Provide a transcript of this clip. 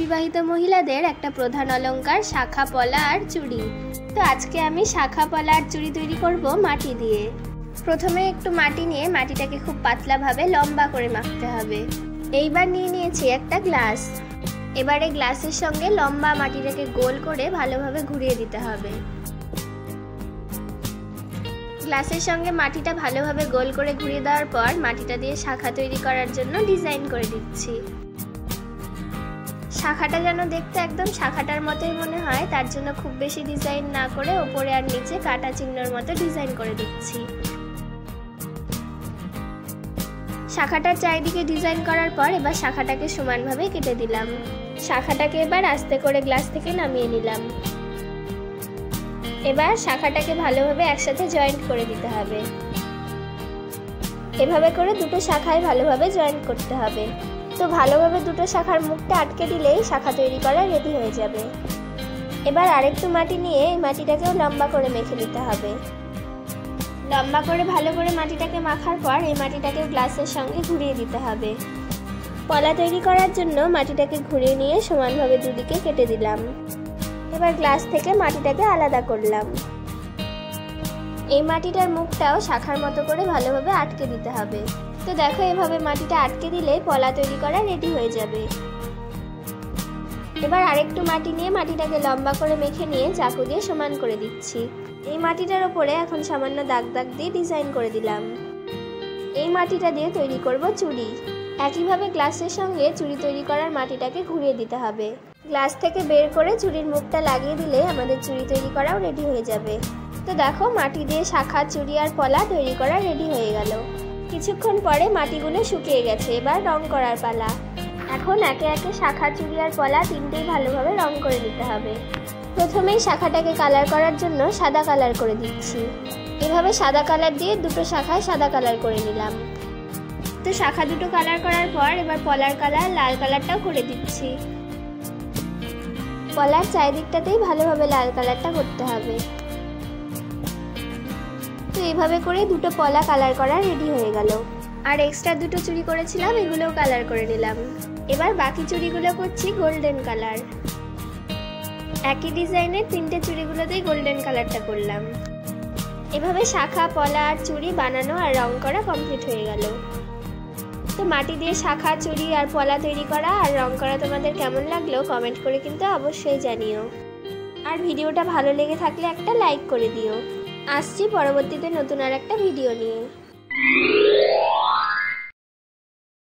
বিবাহিত মহিলাদের একটা প্রধান অলংকার শাখা পলা আর চুড়ি। তো আজকে আমি শাখা পলা আর চুড়ি তৈরি করব মাটি দিয়ে। প্রথমে একটু মাটি নিয়ে মাটিটাকে খুব পাতলাভাবে লম্বা করে মাখতে হবে। এইবার নিয়ে নিয়েছি একটা গ্লাস। এবারে গ্লাসের সঙ্গে লম্বা মাটিটাকে গোল করে ভালোভাবে ঘুরিয়ে দিতে হবে। গ্লাসের সঙ্গে মাটিটা ভালোভাবে গোল করে ঘুরিয়ে দেওয়ার পর মাটিটা দিয়ে শাখা তৈরি করার জন্য ডিজাইন করে দিচ্ছি। শাখাটা যেন দেখতে একদম শাখাটার মতোই মনে হয়, তার জন্য খুব বেশি ডিজাইন না করে ওপরে আর নিচে কাটা চিহ্নের মতো ডিজাইন করে দিচ্ছি। শাখাটার চারিদিকে ডিজাইন করার পর এবার শাখাটাকে সমানভাবে কেটে দিলাম। শাখাটাকে এবার আস্তে করে গ্লাস থেকে নামিয়ে নিলাম। এবার শাখাটাকে ভালোভাবে একসাথে জয়েন্ট করে দিতে হবে। এভাবে করে দুটো শাখায় ভালোভাবে জয়েন্ট করতে হবে। তো ভালোভাবে দুটো শাখার মুখটা আটকে দিলেই শাখা তৈরি করা রেডি হয়ে যাবে। এবার আরেকটু মাটি নিয়ে এই মাটিটাকেও লম্বা করে মেখে নিতে হবে। লম্বা করে ভালো করে মাটিটাকে মাখার পর এই মাটিটাকে গ্লাসের সঙ্গে ঘুরিয়ে দিতে হবে। পলা তৈরি করার জন্য মাটিটাকে ঘুরিয়ে নিয়ে সমানভাবে দুদিকে কেটে দিলাম। এবার গ্লাস থেকে মাটিটাকে আলাদা করলাম। এই মাটিটার মুখটাও শাখার মতো করে ভালোভাবে আটকে দিতে হবে। তো দেখো, এভাবে মাটিটা আটকে দিলে পলা তৈরি করা রেডি হয়ে যাবে। এবার আরেকটু মাটি নিয়ে মাটিটাকে লম্বা করে মেখে নিয়ে চাকু দিয়ে সমান করে দিচ্ছি। এই মাটিটার ওপরে এখন সামান্য দাগ দাগ দিয়ে ডিজাইন করে দিলাম। এই মাটিটা দিয়ে তৈরি করব চুড়ি। একইভাবে গ্লাসের সঙ্গে চুড়ি তৈরি করার মাটিটাকে ঘুরিয়ে দিতে হবে। গ্লাস থেকে বের করে চুড়ির মুখটা লাগিয়ে দিলে আমাদের চুড়ি তৈরি করাও রেডি হয়ে যাবে। তো দেখো, মাটি দিয়ে শাখা, চুড়ি আর পলা তৈরি করা রেডি হয়ে গেল। কিছুক্ষণ পরে মাটিগুলো শুকিয়ে গেছে, এবার রং করার পালা। এখন একে একে শাখা, চুড়ি আর পলা তিনটেই ভালোভাবে রং করে দিতে হবে। প্রথমেই শাখাটাকে কালার করার জন্য সাদা কালার করে দিচ্ছি। এভাবে সাদা কালার দিয়ে দুটো শাখায় সাদা কালার করে নিলাম। তো শাখা দুটো কালার করার পর এবার পলার কালার লাল কালারটাও করে দিচ্ছি। পলার চারিদিকটাতেই ভালোভাবে লাল কালারটা করতে হবে। তো এইভাবে করে দুটো পলা কালার করা রেডি হয়ে গেল। আর এক্সট্রা দুটো চুড়ি করেছিলাম, এগুলোও কালার করে নিলাম। এবার বাকি চুড়িগুলো করছি গোল্ডেন কালার। একই ডিজাইনের তিনটে চুড়িগুলোতেই গোল্ডেন কালারটা করলাম। এভাবে শাখা, পলা আর চুড়ি বানানো আর রং করা কমপ্লিট হয়ে গেল। তো মাটি দিয়ে শাখা, চুড়ি আর পলা তৈরি করা আর রং করা তোমাদের কেমন লাগলো কমেন্ট করে কিন্তু অবশ্যই জানিও। আর ভিডিওটা ভালো লেগে থাকলে একটা লাইক করে দিও। আসছি পরবর্তীতে নতুন আর একটা ভিডিও নিয়ে।